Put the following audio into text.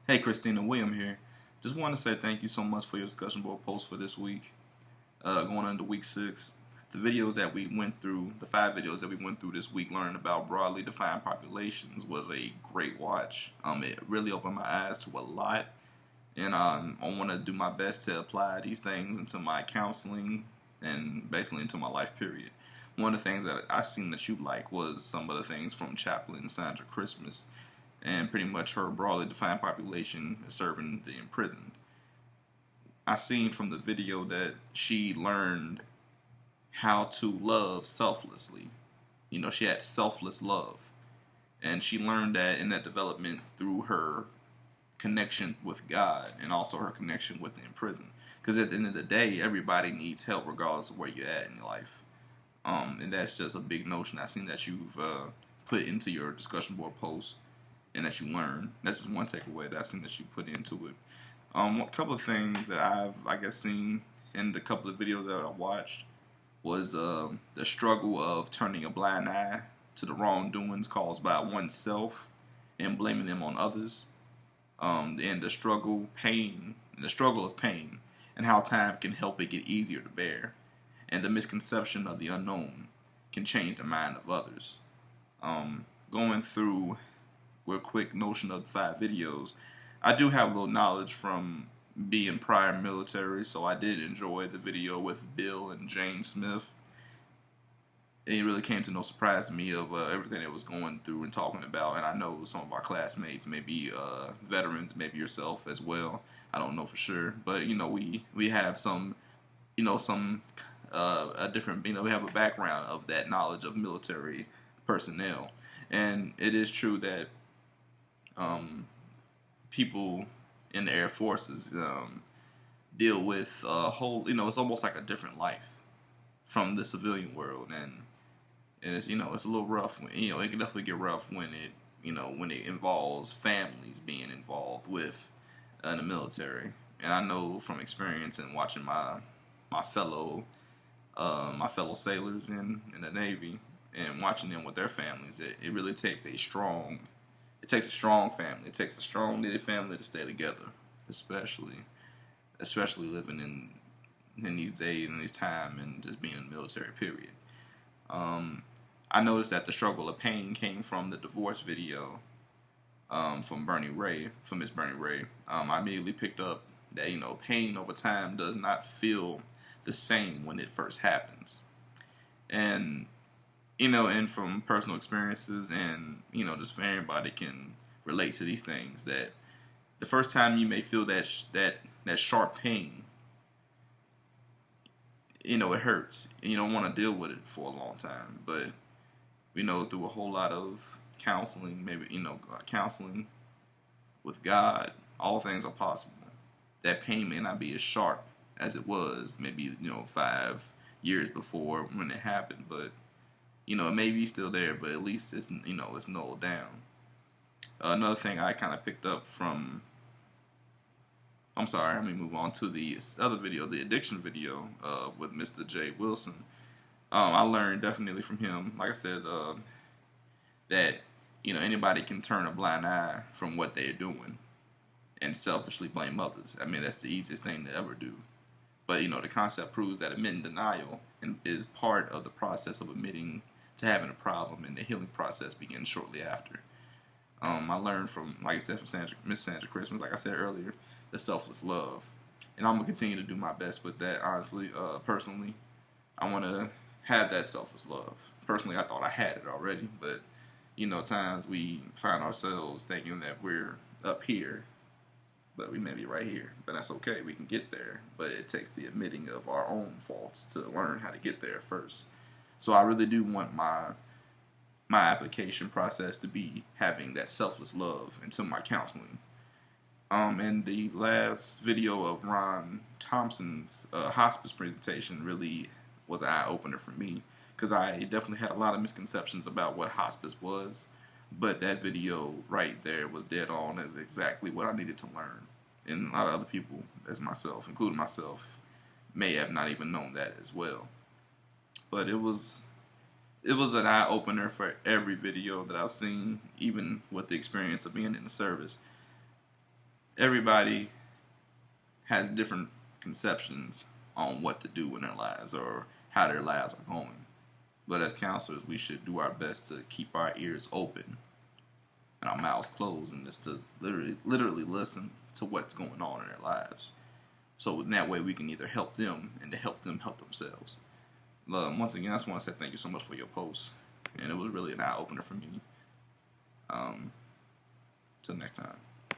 Hey, Christina, William here. Just want to say thank you so much for your discussion board post for this week. Going into week 6, the videos that we went through, the 5 videos that we went through this week, learning about broadly defined populations, was a great watch. It really opened my eyes to a lot, and I want to do my best to apply these things into my counseling and basically into my life. Period. One of the things that I seen that you like was some of the things from Chaplain Sandra Christmas, and pretty much her broadly defined population is serving the imprisoned. I seen from the video that she learned how to love selflessly. She had selfless love. And she learned that in that development through her connection with God and also her connection with the imprisoned. Because at the end of the day, everybody needs help regardless of where you're at in your life. And that's just a big notion I seen that you've put into your discussion board post and that you learn. That's just one takeaway that I seen that you put into it. A couple of things that I've seen in the couple of videos that I watched was the struggle of turning a blind eye to the wrongdoings caused by oneself and blaming them on others, and the struggle of pain, and how time can help it get easier to bear, and the misconception of the unknown can change the mind of others. Going through with a quick notion of the 5 videos, I do have a little knowledge from being prior military, so I did enjoy the video with Bill and Jane Smith. It really came to no surprise to me of everything it was going through and talking about, and I know some of our classmates, maybe veterans, maybe yourself as well. I don't know for sure, but we have some, a different, we have a background of that knowledge of military personnel, and it is true that people in the Air Forces deal with a whole, it's almost like a different life from the civilian world, and it's it's a little rough. When, it can definitely get rough when it involves families being involved with the military. And I know from experience and watching my fellow sailors in the Navy and watching them with their families, it really takes a strong family. It takes a strong knitted family to stay together, especially living in these days and this time and just being in the military. Period. I noticed that the struggle of pain came from the divorce video from Miss Bernie Ray. I immediately picked up that pain over time does not feel the same when it first happens, and and from personal experiences, and just for anybody can relate to these things, that the first time you may feel that sharp pain, it hurts, and you don't want to deal with it for a long time. But through a whole lot of counseling, maybe counseling with God, all things are possible. That pain may not be as sharp as it was maybe 5 years before when it happened, but it may be still there, but at least it's it's nulled down. Another thing I kind of picked up from, I'm sorry, let me move on to the other video, the addiction video with Mr. J. Wilson. I learned definitely from him, like I said, that anybody can turn a blind eye from what they're doing and selfishly blame others. I mean, that's the easiest thing to ever do. But the concept proves that admitting denial is part of the process of admitting to having a problem, and the healing process begins shortly after. I learned from, like I said, from Miss Sandra Christmas, like I said earlier, the selfless love, and I'm gonna continue to do my best with that. Honestly, personally, I want to have that selfless love. Personally, I thought I had it already, but times we find ourselves thinking that we're up here, but we may be right here. But that's okay. We can get there. But it takes the admitting of our own faults to learn how to get there first. So I really do want my application process to be having that selfless love into my counseling. And the last video of Ron Thompson's hospice presentation really was an eye-opener for me, because I definitely had a lot of misconceptions about what hospice was. But that video right there was dead on and exactly what I needed to learn. And a lot of other people, as myself, including myself, may have not even known that as well. But it was an eye opener for every video that I've seen, even with the experience of being in the service. everybody has different conceptions on what to do in their lives or how their lives are going. But as counselors, we should do our best to keep our ears open and our mouths closed, and just to literally listen to what's going on in their lives. So in that way, we can either help them and to help them help themselves. Once again, I just want to say thank you so much for your post, and it was really an eye opener for me. Till next time.